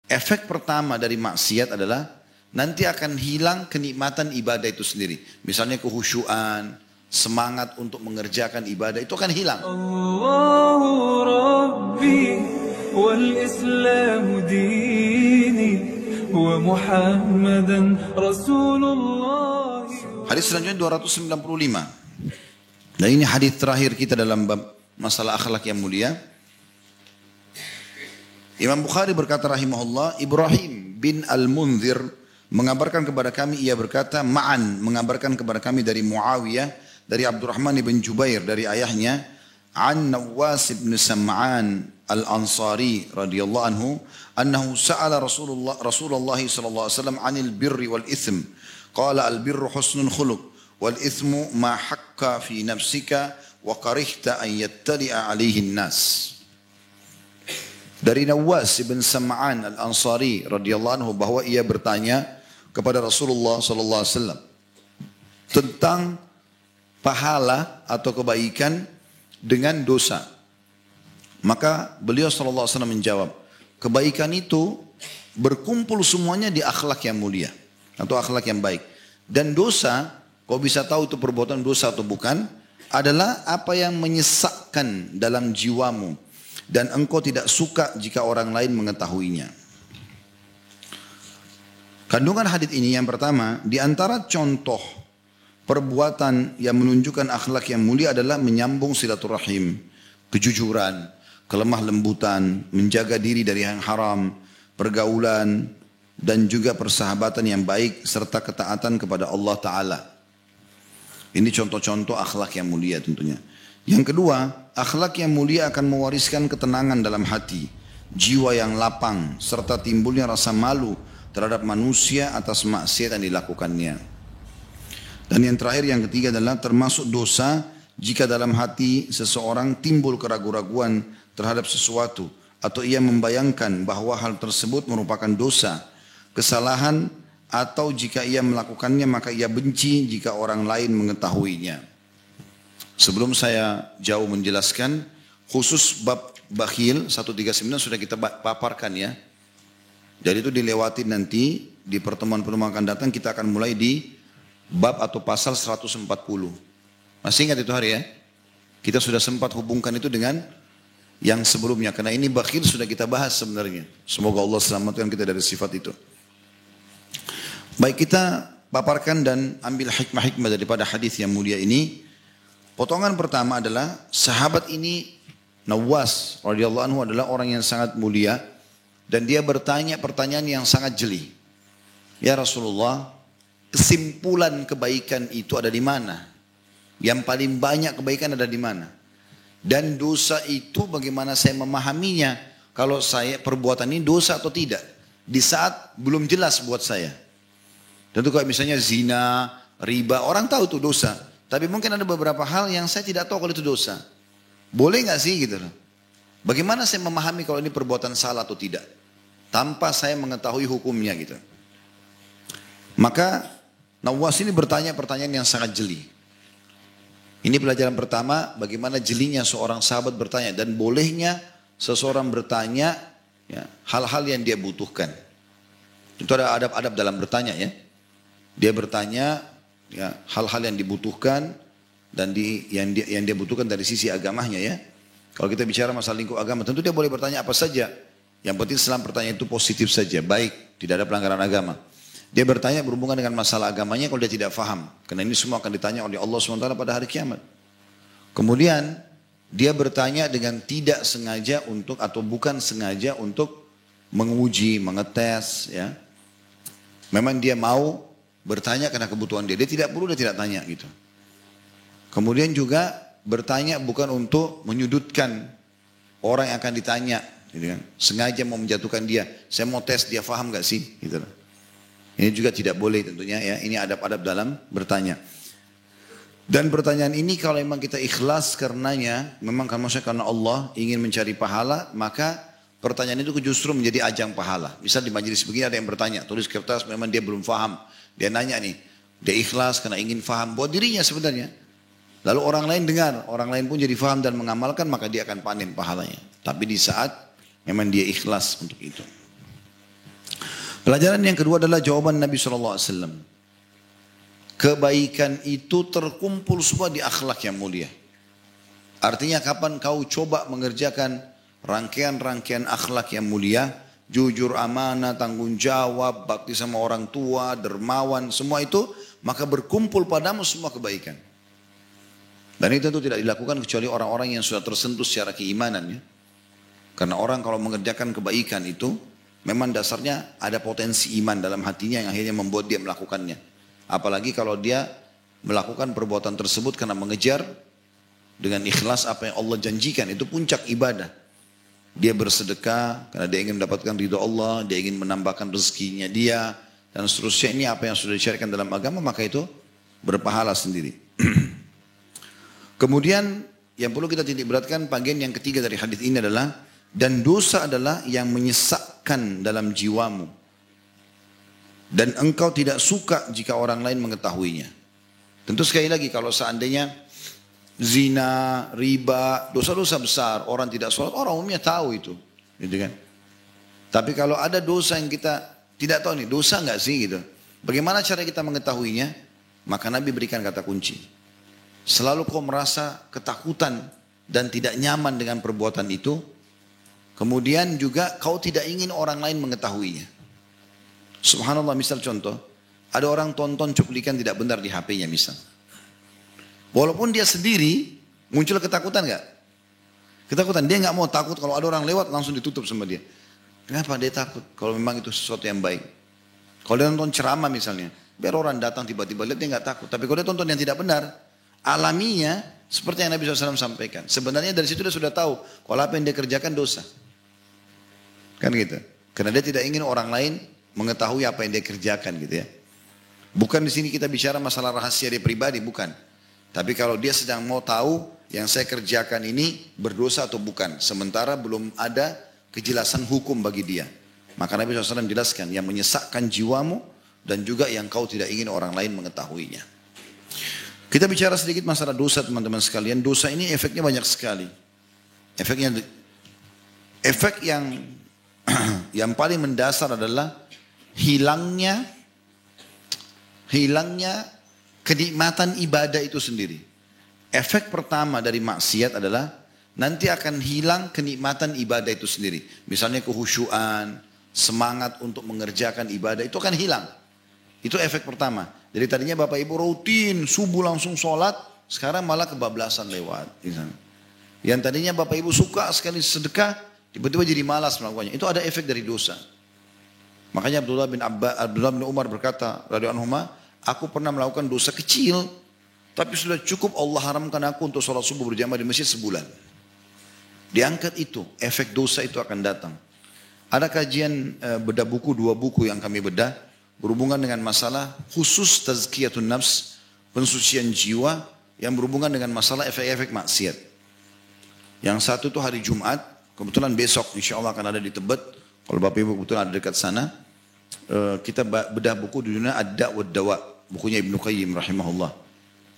Efek pertama dari maksiat adalah nanti akan hilang kenikmatan ibadah itu sendiri. Misalnya kehusyuan, semangat untuk mengerjakan ibadah itu akan hilang. Allahu Rabbi wal Islam dini wa Muhammadan Rasulullah. Hadis selanjutnya 295. Dan ini hadis terakhir kita dalam bab masalah akhlak yang mulia. Imam Bukhari berkata rahimahullah, Ibrahim bin Al-Munzir mengabarkan kepada kami, ia berkata, Ma'an mengabarkan kepada kami dari Muawiyah, dari Abdurrahman bin Jubair, dari ayahnya, An Nawas bin Sam'an Al-Ansari radhiyallahu anhu, annahu sa'ala Rasulullah sallallahu alaihi wasallam 'anil birri wal itsm. Qala al-birru husnul khuluq wal itsmu ma hakka fi nafsika wa karihta an yattali'a 'alaihi an-nas. Dari Nawas bin Sam'an Al-Ansari radhiyallahu anhu bahwa ia bertanya kepada Rasulullah sallallahu alaihi wasallam tentang pahala atau kebaikan dengan dosa. Maka beliau sallallahu alaihi wasallam menjawab, kebaikan itu berkumpul semuanya di akhlak yang mulia atau akhlak yang baik. Dan dosa, kau bisa tahu itu perbuatan dosa atau bukan, adalah apa yang menyesakkan dalam jiwamu dan engkau tidak suka jika orang lain mengetahuinya. Kandungan hadis ini yang pertama, di antara contoh perbuatan yang menunjukkan akhlak yang mulia adalah menyambung silaturahim, kejujuran, kelemah lembutan, menjaga diri dari yang haram, pergaulan, dan juga persahabatan yang baik serta ketaatan kepada Allah Ta'ala. Ini contoh-contoh akhlak yang mulia tentunya. Yang kedua, akhlak yang mulia akan mewariskan ketenangan dalam hati, jiwa yang lapang, serta timbulnya rasa malu terhadap manusia atas maksiat yang dilakukannya. Dan yang terakhir, yang ketiga adalah termasuk dosa jika dalam hati seseorang timbul keraguan-raguan terhadap sesuatu atau ia membayangkan bahwa hal tersebut merupakan dosa, kesalahan, atau jika ia melakukannya maka ia benci jika orang lain mengetahuinya. Sebelum saya jauh menjelaskan, khusus bab bakhil 139 sudah kita paparkan ya. Jadi itu dilewati nanti di pertemuan-pertemuan akan datang, kita akan mulai di bab atau pasal 140. Masih ingat itu hari ya? Kita sudah sempat hubungkan itu dengan yang sebelumnya, karena ini bakhil sudah kita bahas sebenarnya. Semoga Allah selamatkan kita dari sifat itu. Baik, kita paparkan dan ambil hikmah-hikmah daripada hadis yang mulia ini. Potongan pertama adalah sahabat ini Nawas radhiyallahu anhu adalah orang yang sangat mulia dan dia bertanya pertanyaan yang sangat jeli. Ya Rasulullah, kesimpulan kebaikan itu ada di mana? Yang paling banyak kebaikan ada di mana? Dan dosa itu bagaimana saya memahaminya? Kalau saya perbuatan ini dosa atau tidak? Di saat belum jelas buat saya. Tentu kalau misalnya zina, riba, orang tahu itu dosa. Tapi mungkin ada beberapa hal yang saya tidak tahu kalau itu dosa. Boleh nggak sih gitu loh? Bagaimana saya memahami kalau ini perbuatan salah atau tidak? Tanpa saya mengetahui hukumnya gitu. Maka Nawas ini bertanya pertanyaan yang sangat jeli. Ini pelajaran pertama, bagaimana jelinya seorang sahabat bertanya. Dan bolehnya seseorang bertanya ya, hal-hal yang dia butuhkan. Itu ada adab-adab dalam bertanya ya. Dia bertanya ya, hal-hal yang dibutuhkan dan yang dia butuhkan dari sisi agamanya ya. Kalau kita bicara masalah lingkup agama, tentu dia boleh bertanya apa saja. Yang penting selama pertanyaan itu positif saja, baik, tidak ada pelanggaran agama. Dia bertanya berhubungan dengan masalah agamanya kalau dia tidak faham. Karena ini semua akan ditanya oleh Allah SWT pada hari kiamat. Kemudian dia bertanya dengan tidak sengaja untuk atau bukan sengaja untuk menguji, mengetes ya. Memang dia mau bertanya karena kebutuhan dia. Dia tidak perlu, dia tidak tanya gitu. Kemudian juga bertanya bukan untuk menyudutkan orang yang akan ditanya. Gitu kan. Sengaja mau menjatuhkan dia. Saya mau tes dia faham gak sih? Gitu. Ini juga tidak boleh tentunya ya. Ini adab-adab dalam bertanya. Dan pertanyaan ini kalau memang kita ikhlas karenanya, memang karena Allah ingin mencari pahala, maka pertanyaan itu justru menjadi ajang pahala. Misal di majelis begini ada yang bertanya, tulis kertas memang dia belum faham. Dia nanya nih, dia ikhlas karena ingin faham buat dirinya sebenarnya. Lalu orang lain dengar, orang lain pun jadi faham dan mengamalkan, maka dia akan panen pahalanya. Tapi di saat memang dia ikhlas untuk itu. Pelajaran yang kedua adalah jawaban Nabi SAW. Kebaikan itu terkumpul semua di akhlak yang mulia. Artinya kapan kau coba mengerjakan rangkaian-rangkaian akhlak yang mulia, jujur, amanah, tanggung jawab, bakti sama orang tua, dermawan, semua itu, maka berkumpul padamu semua kebaikan. Dan itu tentu tidak dilakukan kecuali orang-orang yang sudah tersentuh secara keimanan ya. Karena orang kalau mengerjakan kebaikan itu, memang dasarnya ada potensi iman dalam hatinya yang akhirnya membuat dia melakukannya. Apalagi kalau dia melakukan perbuatan tersebut karena mengejar dengan ikhlas apa yang Allah janjikan, itu puncak ibadah. Dia bersedekah karena dia ingin mendapatkan ridho Allah, dia ingin menambahkan rezekinya dia, dan seterusnya. Ini apa yang sudah disyariatkan dalam agama, maka itu berpahala sendiri. Kemudian yang perlu kita titik beratkan bagian yang ketiga dari hadis ini adalah, dan dosa adalah yang menyesakkan dalam jiwamu, dan engkau tidak suka jika orang lain mengetahuinya. Tentu sekali lagi kalau seandainya zina, riba, dosa-dosa besar, orang tidak sholat, orang umumnya tahu itu, gitu kan. Tapi kalau ada dosa yang kita tidak tahu nih, dosa nggak sih gitu. Bagaimana cara kita mengetahuinya? Maka Nabi berikan kata kunci. Selalu kau merasa ketakutan dan tidak nyaman dengan perbuatan itu. Kemudian juga kau tidak ingin orang lain mengetahuinya. Subhanallah, misal contoh, ada orang tonton cuplikan tidak benar di HP-nya misal. Walaupun dia sendiri, muncul ketakutan nggak? Ketakutan, dia nggak mau, takut kalau ada orang lewat langsung ditutup sama dia. Kenapa dia takut? Kalau memang itu sesuatu yang baik. Kalau dia nonton ceramah misalnya, biar orang datang tiba-tiba lihat, dia nggak takut. Tapi kalau dia tonton yang tidak benar, alaminya seperti yang Nabi SAW sampaikan. Sebenarnya dari situ dia sudah tahu kalau apa yang dia kerjakan dosa. Kan gitu. Karena dia tidak ingin orang lain mengetahui apa yang dia kerjakan gitu ya. Bukan di sini kita bicara masalah rahasia dia pribadi, bukan. Tapi kalau dia sedang mau tahu yang saya kerjakan ini berdosa atau bukan. Sementara belum ada kejelasan hukum bagi dia. Maka Nabi SAW jelaskan yang menyesakkan jiwamu dan juga yang kau tidak ingin orang lain mengetahuinya. Kita bicara sedikit masalah dosa teman-teman sekalian. Dosa ini efeknya banyak sekali. Efek yang paling mendasar adalah hilangnya kenikmatan ibadah itu sendiri. Efek pertama dari maksiat adalah nanti akan hilang kenikmatan ibadah itu sendiri. Misalnya kehusyuan, semangat untuk mengerjakan ibadah itu akan hilang. Itu efek pertama. Jadi tadinya Bapak Ibu rutin subuh langsung sholat, sekarang malah kebablasan lewat. Yang tadinya Bapak Ibu suka sekali sedekah, tiba-tiba jadi malas melakukannya. Itu ada efek dari dosa. Makanya Abdullah bin Umar berkata, radhiyallahu anhu, aku pernah melakukan dosa kecil, tapi sudah cukup Allah haramkan aku untuk sholat subuh berjamaah di masjid sebulan. Diangkat itu, efek dosa itu akan datang. Ada kajian bedah buku, 2 buku yang kami bedah, berhubungan dengan masalah khusus tazkiyatun nafs, pensucian jiwa, yang berhubungan dengan masalah efek-efek maksiat. Yang satu itu hari Jumat, kebetulan besok insya Allah akan ada di Tebet, kalau Bapak Ibu kebetulan ada dekat sana, kita bedah buku di dunia Ad-Da' wad-Dawa, bukunya Ibnu Qayyim rahimahullah,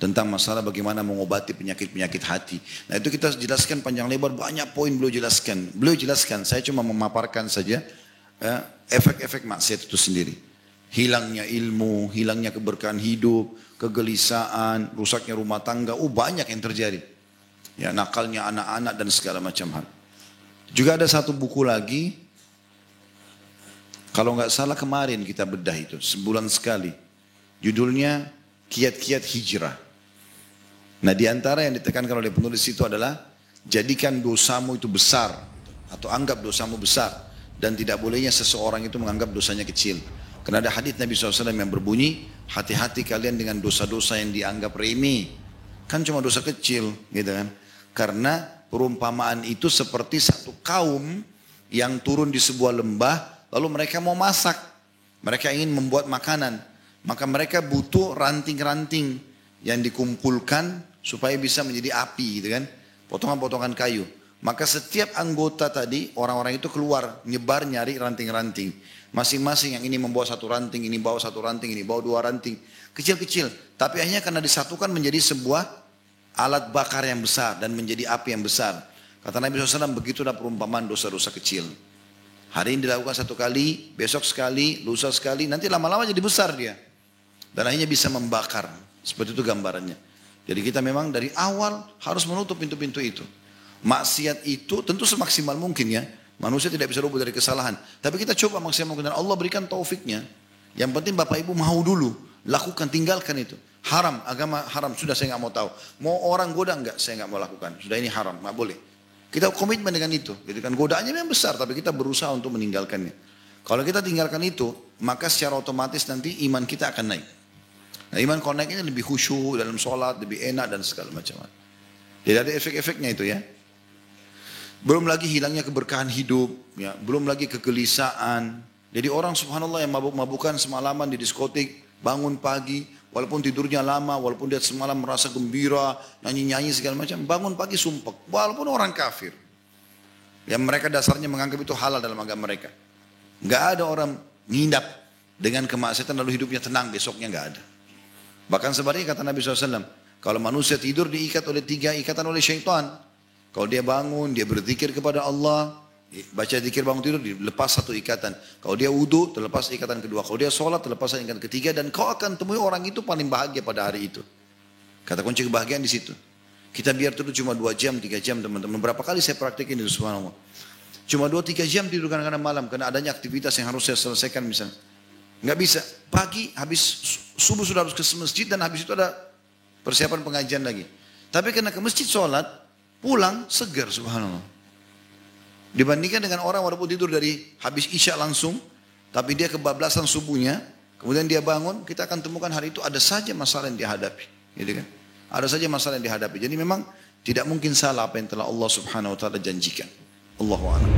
tentang masalah bagaimana mengobati penyakit-penyakit hati. Nah itu kita jelaskan panjang lebar, banyak poin beliau jelaskan. Saya cuma memaparkan saja efek-efek maksiat itu sendiri. Hilangnya ilmu, hilangnya keberkahan hidup, kegelisahan, rusaknya rumah tangga, banyak yang terjadi. Ya, nakalnya anak-anak dan segala macam hal. Juga ada satu buku lagi, kalau nggak salah kemarin kita bedah itu, sebulan sekali. Judulnya Kiat-Kiat Hijrah. Nah di antara yang ditekankan oleh penulis itu adalah jadikan dosamu itu besar atau anggap dosamu besar, dan tidak bolehnya seseorang itu menganggap dosanya kecil. Karena ada hadits Nabi SAW yang berbunyi, hati-hati kalian dengan dosa-dosa yang dianggap remeh, kan cuma dosa kecil, gitu kan? Karena perumpamaan itu seperti satu kaum yang turun di sebuah lembah, lalu mereka mau masak, mereka ingin membuat makanan, maka mereka butuh ranting-ranting yang dikumpulkan supaya bisa menjadi api, gitu kan? Potongan-potongan kayu. Maka setiap anggota tadi, orang-orang itu keluar, nyebar nyari ranting-ranting. Masing-masing yang ini membawa satu ranting, ini bawa satu ranting, ini bawa 2 ranting. Kecil-kecil, tapi akhirnya karena disatukan menjadi sebuah alat bakar yang besar dan menjadi api yang besar. Kata Nabi SAW, begitulah perumpamaan dosa-dosa kecil. Hari ini dilakukan 1 kali, besok sekali, lusa sekali, nanti lama-lama jadi besar dia. Dan akhirnya bisa membakar. Seperti itu gambarannya. Jadi kita memang dari awal harus menutup pintu-pintu itu. Maksiat itu tentu semaksimal mungkin ya. Manusia tidak bisa luput dari kesalahan. Tapi kita coba maksimal mungkin. Dan Allah berikan taufiknya. Yang penting Bapak Ibu mau dulu. Lakukan, tinggalkan itu. Haram, agama haram. Sudah saya nggak mau tahu. Mau orang goda enggak? Saya nggak mau lakukan. Sudah ini haram, nggak boleh. Kita komitmen dengan itu. Jadi kan godaannya memang besar, tapi kita berusaha untuk meninggalkannya. Kalau kita tinggalkan itu, maka secara otomatis nanti iman kita akan naik. Nah, iman kalau naiknya lebih khusyuk dalam sholat, lebih enak dan segala macam. Jadi ada efek-efeknya itu ya. Belum lagi hilangnya keberkahan hidup, ya. Belum lagi kegelisahan. Jadi orang subhanallah yang mabuk-mabukan semalaman di diskotik, bangun pagi, walaupun tidurnya lama, walaupun dia semalam merasa gembira, nyanyi-nyanyi segala macam, bangun pagi sumpek, walaupun orang kafir. Yang mereka dasarnya menganggap itu halal dalam agama mereka. Nggak ada orang ngindap dengan kemaksiatan lalu hidupnya tenang, besoknya nggak ada. Bahkan sebaliknya kata Nabi SAW, kalau manusia tidur diikat oleh 3 ikatan oleh syaitan. Kalau dia bangun, dia berzikir kepada Allah, baca zikir bangun tidur, dilepas 1 ikatan. Kalau dia wudu, terlepas ikatan kedua. Kalau dia sholat, terlepas ikatan ketiga. Dan kau akan temui orang itu paling bahagia pada hari itu. Kata kunci kebahagiaan di situ. Kita biar tidur cuma 2 jam, 3 jam teman-teman. Berapa kali saya praktekin itu subhanallah. Cuma 2-3 jam tidur kadang-kadang malam. Karena adanya aktivitas yang harus saya selesaikan misalnya. Nggak bisa. Pagi habis subuh sudah harus ke masjid dan habis itu ada persiapan pengajian lagi. Tapi karena ke masjid sholat, pulang segar subhanallah. Dibandingkan dengan orang walaupun tidur dari habis isya langsung, tapi dia kebablasan subuhnya, kemudian dia bangun, kita akan temukan hari itu ada saja masalah yang dihadapi. Gitu kan? Ada saja masalah yang dihadapi. Jadi memang tidak mungkin salah apa yang telah Allah subhanahu wa ta'ala janjikan. Allahu a'lam.